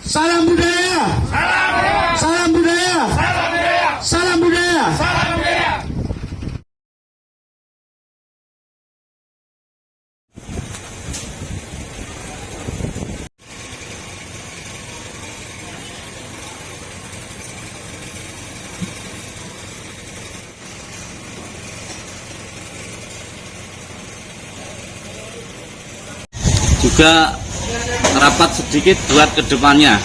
Salam budaya. Salam budaya. Salam budaya. Juga rapat sedikit buat kedepannya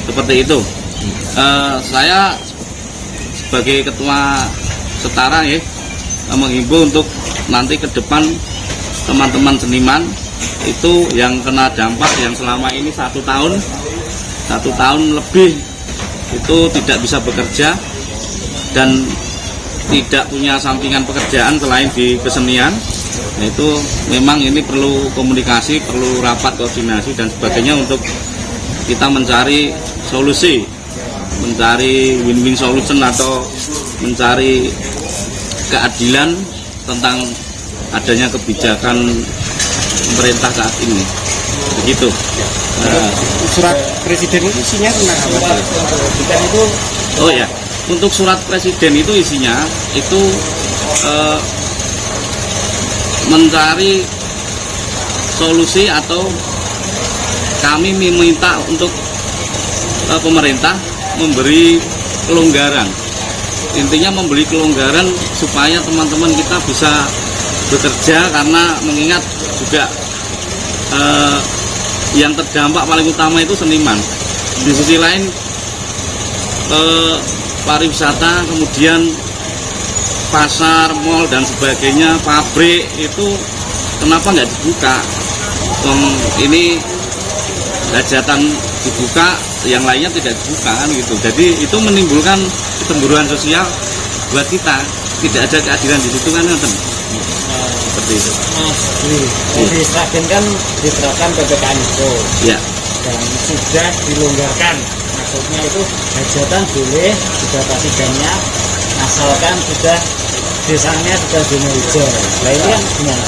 seperti itu. Saya sebagai ketua setara ya menghimbau untuk nanti ke depan teman-teman seniman itu yang kena dampak yang selama ini satu tahun lebih itu tidak bisa bekerja dan tidak punya sampingan pekerjaan selain di kesenian. Nah, itu memang ini perlu komunikasi, perlu rapat koordinasi dan sebagainya untuk kita mencari solusi, mencari win-win solution atau mencari keadilan tentang adanya kebijakan pemerintah saat ini. Begitu. Surat presiden itu isinya tentang apa? Oh ya, untuk surat presiden itu isinya itu mencari solusi atau kami meminta untuk pemerintah memberi kelonggaran. Intinya memberi kelonggaran supaya teman-teman kita bisa bekerja, karena mengingat juga yang terdampak paling utama itu seniman. Di sisi lain pariwisata, kemudian pasar, mal dan sebagainya, pabrik itu kenapa nggak dibuka? Ini hajatan dibuka, yang lainnya tidak dibuka kan gitu. Jadi itu menimbulkan kecemburuan sosial buat kita, tidak ada keadilan di situ kan, seperti itu. Di Sragen kan diterapkan PPKM Mikro, ya, dan sudah dilonggarkan. Maksudnya itu hajatan boleh dibatasi jamnya, asalkan sudah desanya sudah zona hijau. Nah ini kan gimana?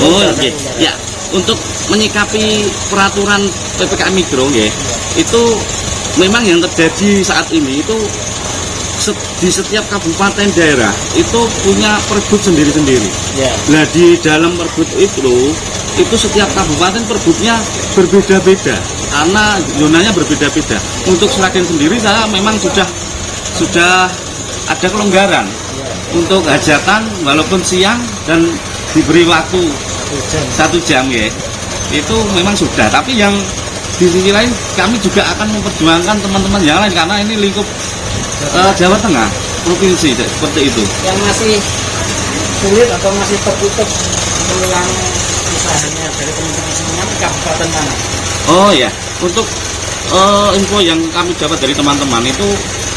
Oh oke, ya, untuk menyikapi peraturan PPKM Mikro ya, itu memang yang terjadi saat ini itu di setiap kabupaten daerah itu punya perbud sendiri-sendiri. Ya. Nah di dalam perbud itu setiap kabupaten perbudnya berbeda-beda karena zonanya berbeda-beda. Untuk Sragen sendiri saya memang sudah ada kelonggaran untuk hajatan walaupun siang dan diberi waktu 1 jam ya, itu memang sudah. Tapi yang di sisi lain kami juga akan memperjuangkan teman-teman yang lain karena ini lingkup Jawa Tengah, provinsi seperti itu. Yang masih sulit atau masih tertutup peluang usahanya dari teman-teman semuanya di kabupaten mana? Oh ya, untuk info yang kami dapat dari teman-teman itu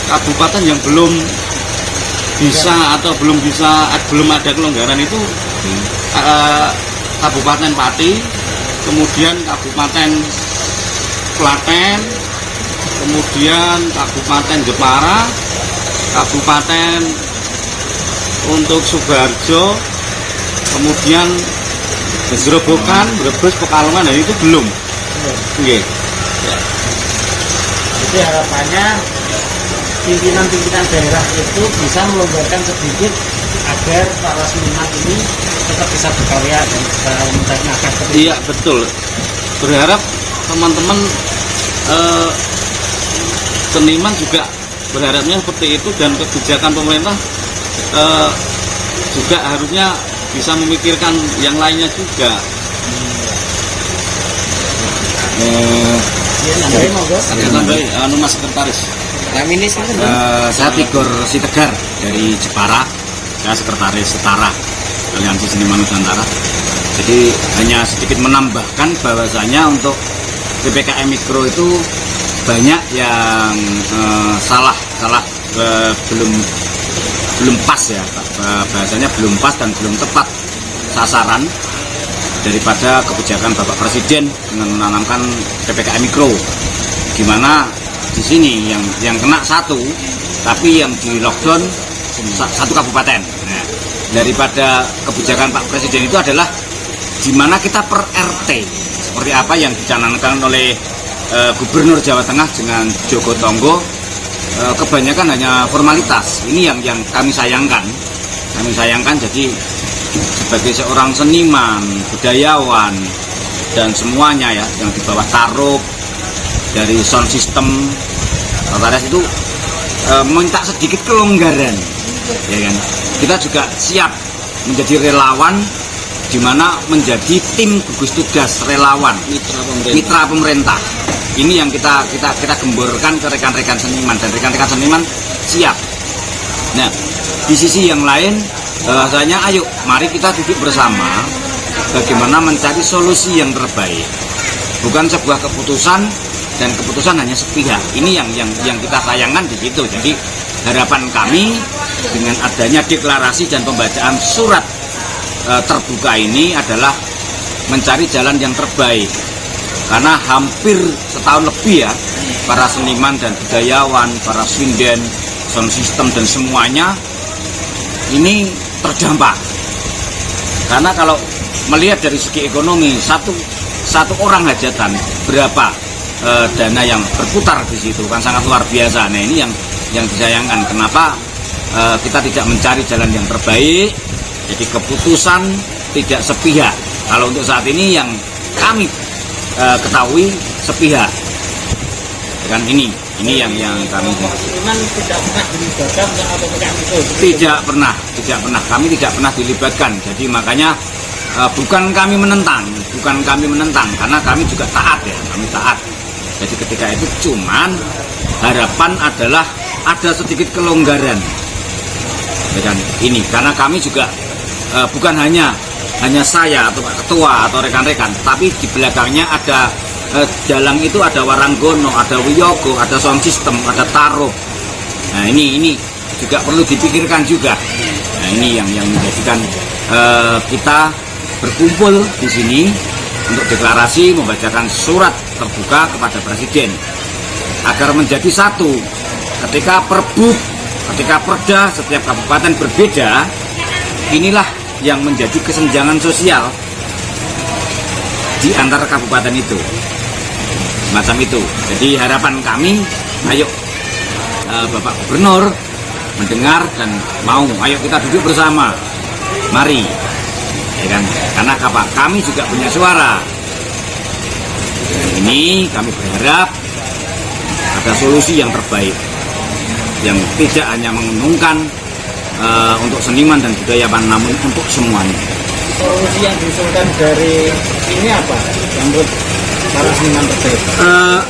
kabupaten yang belum bisa atau belum ada kelonggaran itu Kabupaten Pati, kemudian Kabupaten Klaten, kemudian Kabupaten Jepara, Kabupaten untuk Sukoharjo, kemudian Gerobokan, Brebes, Pekalongan, dan itu belum. Okay. Ya. Jadi harapannya pimpinan-pimpinan daerah itu bisa melonggarkan sedikit agar para seniman ini tetap bisa berkarya dan bisa mencari nafkah. Iya betul. Berharap teman-teman seniman juga berharapnya seperti itu, dan kebijakan pemerintah juga harusnya bisa memikirkan yang lainnya juga. Mas Sekretaris. Saya Tigor Sitegar dari Jepara. Saya Sekretaris Setara Aliansi Seniman Nusantara. Jadi hanya sedikit menambahkan bahwasanya untuk PPKM Mikro itu banyak yang belum pas ya, bahasanya belum pas dan belum tepat sasaran daripada kebijakan Bapak Presiden dengan menanamkan PPKM Mikro, di mana di sini yang kena satu, tapi yang di lockdown satu kabupaten. Nah, daripada kebijakan Pak Presiden itu adalah di mana kita per RT, seperti apa yang dicanangkan oleh Gubernur Jawa Tengah dengan Joko Tonggo kebanyakan hanya formalitas. Ini yang kami sayangkan. Kami sayangkan, jadi sebagai seorang seniman, budayawan, dan semuanya ya yang di bawah taruh dari sound system Rotaris itu minta sedikit kelonggaran, ya kan? Kita juga siap menjadi relawan, di mana menjadi tim gugus tugas relawan mitra pemerintah. Ini yang kita gemborkan ke rekan-rekan seniman, dan rekan-rekan seniman siap. Nah, di sisi yang lain bahwasanya ayo mari kita duduk bersama bagaimana mencari solusi yang terbaik. Bukan sebuah keputusan, dan keputusan hanya sepihak. Ini yang kita sayangkan di situ. Jadi harapan kami dengan adanya deklarasi dan pembacaan surat terbuka ini adalah mencari jalan yang terbaik. Karena hampir setahun lebih ya, para seniman dan budayawan, para sinden, sound system dan semuanya ini terdampak. Karena kalau melihat dari segi ekonomi, satu orang hajatan berapa dana yang berputar di situ, kan sangat luar biasa. Nah, ini yang disayangkan. Kenapa kita tidak mencari jalan yang terbaik? Jadi keputusan tidak sepihak. Kalau untuk saat ini yang kami ketahui sepihak. Kan ini yang kami Seniman tidak pernah dilibatkan atau tidak pernah kami tidak pernah dilibatkan. Jadi makanya bukan kami menentang karena kami juga taat ya, kami taat. Jadi ketika itu cuman harapan adalah ada sedikit kelonggaran. Ya kan? Ini karena kami juga bukan hanya saya atau Pak Ketua atau rekan-rekan, tapi di belakangnya ada dalang itu ada Waranggono, ada Wiyogo, ada sound system, ada Taruh. Nah ini juga perlu dipikirkan juga. Nah ini yang menjadikan kita berkumpul di sini untuk deklarasi, membacakan surat terbuka kepada Presiden agar menjadi satu. Ketika Perbup, ketika Perda setiap kabupaten berbeda, inilah yang menjadi kesenjangan sosial di antara kabupaten itu, macam itu. Jadi harapan kami, ayo Bapak Gubernur mendengar dan mau, ayo kita duduk bersama, mari, ya kan? Karena kami juga punya suara. Dan ini kami berharap ada solusi yang terbaik, yang tidak hanya menguntungkan untuk seniman dan budayawan, namun untuk semuanya. Solusi yang diusulkan dari ini apa? Menurut para seniman terkait?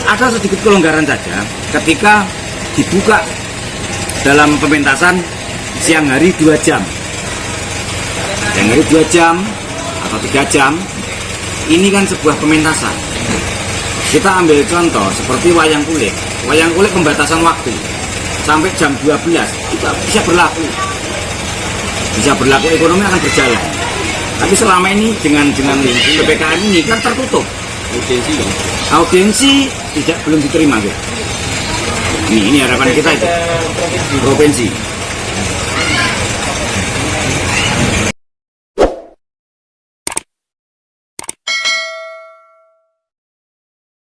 Ada sedikit kelonggaran saja ketika dibuka dalam pementasan siang hari 2 jam. Siang hari 2 jam atau 3 jam, ini kan sebuah pementasan. Kita ambil contoh seperti wayang kulit. Wayang kulit pembatasan waktu sampai jam 12 juga bisa berlaku. Ekonomi akan berjalan. Tapi selama ini dengan PPKM ini kan tertutup. Audiensi belum diterima gitu. Ini harapan kita itu. Provinsi.